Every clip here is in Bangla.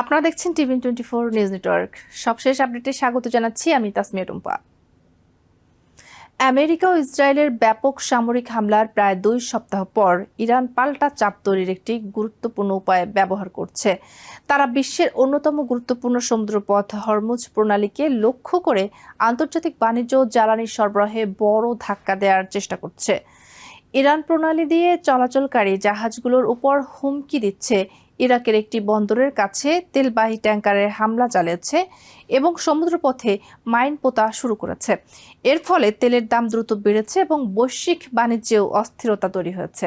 আপনারা দেখছেন টিভি24 নিউজ নেটওয়ার্ক। সবশেষ আপডেটে স্বাগত জানাচ্ছি আমি তাসমিয়া টুম্পা। আমেরিকা ও ইসরায়েলের ব্যাপক সামরিক হামলার প্রায় 2 সপ্তাহ পর ইরান পাল্টা চাপ তৈরির একটি গুরুত্বপূর্ণ উপায় ব্যবহার করছে। তারা বিশ্বের অন্যতম গুরুত্বপূর্ণ সমুদ্রপথ হরমুজ প্রণালীকে লক্ষ্য করে আন্তর্জাতিক বাণিজ্য ও জ্বালানি সরবরাহে বড় ধাক্কা দেওয়ার চেষ্টা করছে। ইরান প্রণালী দিয়ে চলাচলকারী জাহাজগুলোর উপর হুমকি দিচ্ছে, ইরাকের একটি বন্দরের কাছে তেলবাহী ট্যাঙ্কারে হামলা চালিয়েছে এবং সমুদ্রপথে মাইন পোতা শুরু করেছে। এর ফলে তেলের দাম দ্রুত বেড়েছে এবং বৈশ্বিক বাণিজ্যেও অস্থিরতা তৈরি হয়েছে।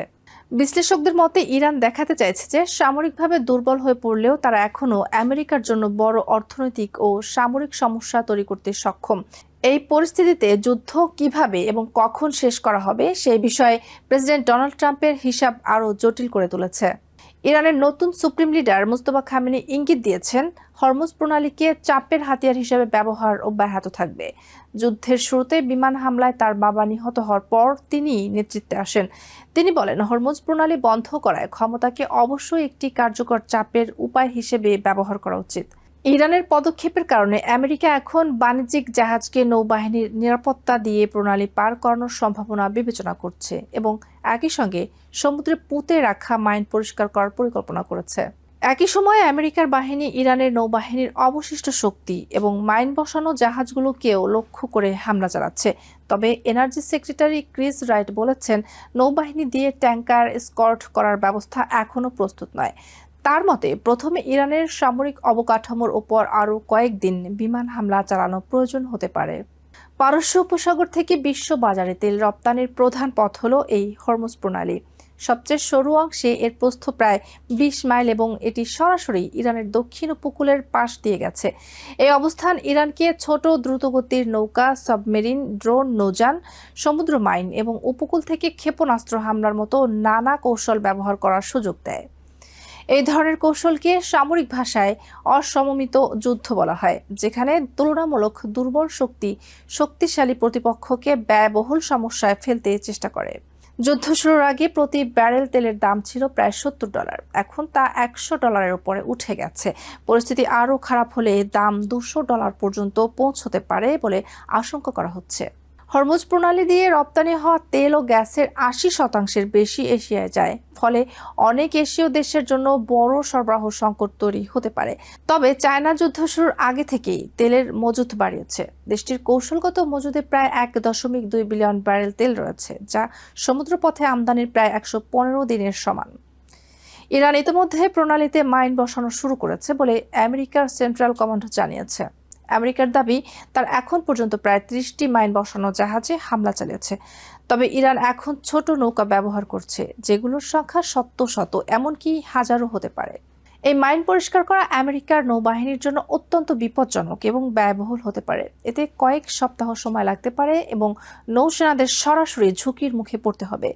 বিশ্লেষকদের মতে ইরান দেখাতে চাইছে যে সামরিকভাবে দুর্বল হয়ে পড়লেও তারা এখনও আমেরিকার জন্য বড় অর্থনৈতিক ও সামরিক সমস্যা তৈরি করতে সক্ষম। এই পরিস্থিতিতে যুদ্ধ কিভাবে এবং কখন শেষ করা হবে সেই বিষয়ে প্রেসিডেন্ট ডোনাল্ড ট্রাম্পের হিসাব আরও জটিল করে তুলেছে। ইরানের নতুন সুপ্রিম লিডার মুস্তফা খামেনি ইঙ্গিত দিয়েছেন, হরমুজ প্রণালীকে চাপের হাতিয়ার হিসেবে ব্যবহার অব্যাহত থাকবে। যুদ্ধের শুরুতে বিমান হামলায় তার বাবা নিহত হওয়ার পর তিনি নেতৃত্বে আসেন। তিনি বলেন, হরমুজ প্রণালী বন্ধ করায় ক্ষমতাকে অবশ্যই একটি কার্যকর চাপের উপায় হিসেবে ব্যবহার করা উচিত। ইরানের পদক্ষেপের কারণে আমেরিকা এখন বাণিজ্যিক জাহাজকে নৌবাহিনীর নিরাপত্তা দিয়ে প্রণালী পার করানোর সম্ভাবনা বিবেচনা করছে এবং একই সঙ্গে সমুদ্রে পুঁতে রাখা মাইন পরিষ্কার করার পরিকল্পনা করেছে। একই সময়ে আমেরিকার বাহিনী ইরানের নৌবাহিনীর অবশিষ্ট শক্তি এবং মাইন বসানো জাহাজগুলোকেও লক্ষ্য করে হামলা চালাচ্ছে। তবে এনার্জি সেক্রেটারি ক্রিস রাইট বলেছেন, নৌবাহিনী দিয়ে ট্যাঙ্কার স্কর্ট করার ব্যবস্থা এখনও প্রস্তুত নয়। তার মতে প্রথমে ইরানের সামরিক অবকাঠামোর ওপর আরও কয়েকদিন বিমান হামলা চালানো প্রয়োজন হতে পারে। পারস্য উপসাগর থেকে বিশ্ব বাজারে তেল রপ্তানির প্রধান পথ হলো এই হরমুজ প্রণালী। সবচেয়ে সরু অংশে এর প্রস্থ প্রায় 20 মাইল এবং এটি সরাসরি ইরানের দক্ষিণ উপকূলের পাশ দিয়ে গেছে। এই অবস্থান ইরানকে ছোট দ্রুতগতির নৌকা, সাবমেরিন, ড্রোন, নৌযান, সমুদ্র মাইন এবং উপকূল থেকে ক্ষেপণাস্ত্র হামলার মতো নানা কৌশল ব্যবহার করার সুযোগ দেয়। এই ধরনের কৌশলকে সামরিক ভাষায় অসমমিত যুদ্ধ বলা হয়, যেখানে তুলনামূলক দুর্বল শক্তি শক্তিশালী প্রতিপক্ষকে ব্যয়বহুল সমস্যায় ফেলতে চেষ্টা করে। যুদ্ধ শুরুর আগে প্রতি ব্যারেল তেলের দাম ছিল প্রায় $70, এখন তা $100 উপরে উঠে গেছে। পরিস্থিতি আরও খারাপ হলে দাম $200 পর্যন্ত পৌঁছতে পারে বলে আশঙ্কা করা হচ্ছে। হরমুজ প্রণালী দিয়ে রপ্তানি হওয়া তেল ও গ্যাসের 80% বেশি এশিয়ায় যায়, ফলে অনেক এশীয় দেশের জন্য বড় সরবরাহ সংকট তৈরি হতে পারে। তবে চায়না যুদ্ধ শুরুর আগে থেকেই তেলের মজুত বাড়িয়েছে। দেশটির কৌশলগত মজুদে প্রায় 1.2 বিলিয়ন ব্যারেল তেল রয়েছে, যা সমুদ্রপথে আমদানির প্রায় 115 দিনের সমান। ইরান ইতিমধ্যে প্রণালীতে মাইন বসানো শুরু করেছে বলে আমেরিকার সেন্ট্রাল কমান্ড জানিয়েছে। আমেরিকার দাবি, তার এখন পর্যন্ত প্রায় 30টি মাইন বসানো জাহাজে হামলা চালিয়েছে। তবে ইরান এখন ছোট নৌকা ব্যবহার করছে, যেগুলোর সংখ্যা শত এমনকি হাজারও হতে পারে। এই মাইন পরিষ্কার করা আমেরিকার নৌবাহিনীর জন্য অত্যন্ত বিপজ্জনক এবং ব্যয়বহুল হতে পারে। এতে কয়েক সপ্তাহ সময় লাগতে পারে এবং নৌসেনাদের সরাসরি ঝুঁকির মুখে পড়তে হবে।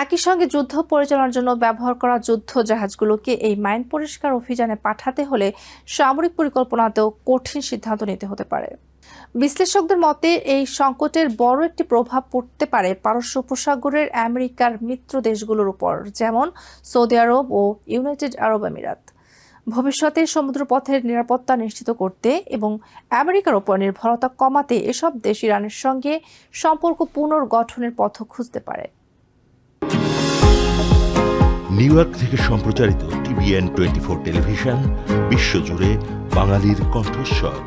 একই সঙ্গে যুদ্ধ পরিচালনার জন্য ব্যবহার করা যুদ্ধ জাহাজগুলোকে এই মাইন পরিষ্কার অভিযানে পাঠাতে হলে সামরিক পরিকল্পনাতেও কঠিন সিদ্ধান্ত নিতে হতে পারে। বিশ্লেষকদের মতে এই সংকটের বড় একটি প্রভাব পড়তে পারে পারস্য উপসাগরের আমেরিকার মিত্র দেশগুলোর উপর, যেমন সৌদি আরব ও ইউনাইটেড আরব আমিরাত। ভবিষ্যতে সমুদ্রপথের নিরাপত্তা নিশ্চিত করতে এবং আমেরিকার উপর নির্ভরতা কমাতে এসব দেশ ইরানের সঙ্গে সম্পর্ক পুনর্গঠনের পথ খুঁজতে পারে। নিউ ইয়র্ক থেকে সম্প্রচারিত TVN24 টেলিভিশন বিশ্বজুড়ে বাঙালির কণ্ঠস্বর।